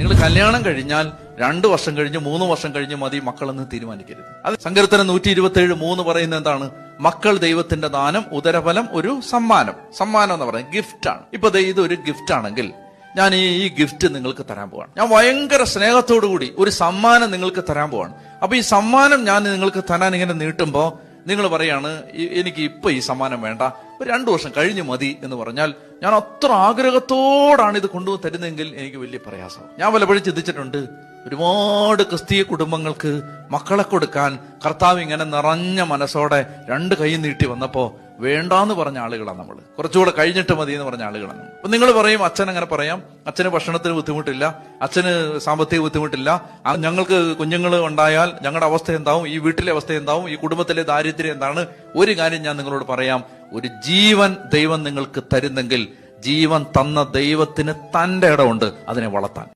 നിങ്ങൾ കല്യാണം കഴിഞ്ഞാൽ 2 വർഷം കഴിഞ്ഞ് 3 വർഷം കഴിഞ്ഞ് മതി മക്കളെന്ന് തീരുമാനിക്കരുത്. അത് സങ്കീർത്തനം 127:3 പറയുന്നത് എന്താണ്? മക്കൾ ദൈവത്തിന്റെ ദാനം, ഉദരഫലം ഒരു സമ്മാനം. സമ്മാനം എന്ന് പറയുന്നത് ഗിഫ്റ്റാണ്. ഇപ്പൊ ഇതൊരു ഗിഫ്റ്റ് ആണെങ്കിൽ ഞാൻ ഈ ഗിഫ്റ്റ് നിങ്ങൾക്ക് തരാൻ പോവാണ്. ഞാൻ ഭയങ്കര സ്നേഹത്തോടു കൂടി ഒരു സമ്മാനം നിങ്ങൾക്ക് തരാൻ പോവാണ്. അപ്പൊ ഈ സമ്മാനം ഞാൻ നിങ്ങൾക്ക് തരാൻ ഇങ്ങനെ നീട്ടുമ്പോ നിങ്ങൾ പറയാണ് എനിക്ക് ഇപ്പൊ ഈ സമ്മാനം വേണ്ട, 2 വർഷം കഴിഞ്ഞ് മതി എന്ന് പറഞ്ഞാൽ ഞാൻ അത്ര ആഗ്രഹത്തോടാണ് ഇത് കൊണ്ടുവന്ന് തരുന്നതെങ്കിൽ എനിക്ക് വലിയ പ്രയാസം. ഞാൻ പലപ്പോഴും ചിന്തിച്ചിട്ടുണ്ട്, ഒരുപാട് ക്രിസ്തീയ കുടുംബങ്ങൾക്ക് മക്കളെ കൊടുക്കാൻ കർത്താവ് ഇങ്ങനെ നിറഞ്ഞ മനസ്സോടെ 2 കൈ നീട്ടി വന്നപ്പോ വേണ്ടാന്ന് പറഞ്ഞ ആളുകളാണ് നമ്മൾ. കുറച്ചുകൂടെ കഴിഞ്ഞിട്ട് മതി എന്ന് പറഞ്ഞ ആളുകളാണ്. അപ്പൊ നിങ്ങൾ പറയും, അച്ഛൻ അങ്ങനെ പറയാം, അച്ഛന് ഭക്ഷണത്തിന് ബുദ്ധിമുട്ടില്ല, അച്ഛന് സാമ്പത്തിക ബുദ്ധിമുട്ടില്ല, ഞങ്ങൾക്ക് കുഞ്ഞുങ്ങൾ ഉണ്ടായാൽ ഞങ്ങളുടെ അവസ്ഥ എന്താവും, ഈ വീട്ടിലെ അവസ്ഥ എന്താവും, ഈ കുടുംബത്തിലെ ദാരിദ്ര്യം എന്താണ്? ഒരു കാര്യം ഞാൻ നിങ്ങളോട് പറയാം, ഒരു ജീവൻ ദൈവം നിങ്ങൾക്ക് തരുന്നെങ്കിൽ ജീവൻ തന്ന ദൈവത്തിന് തന്റെ ഇടമുണ്ട് അതിനെ വളർത്താൻ.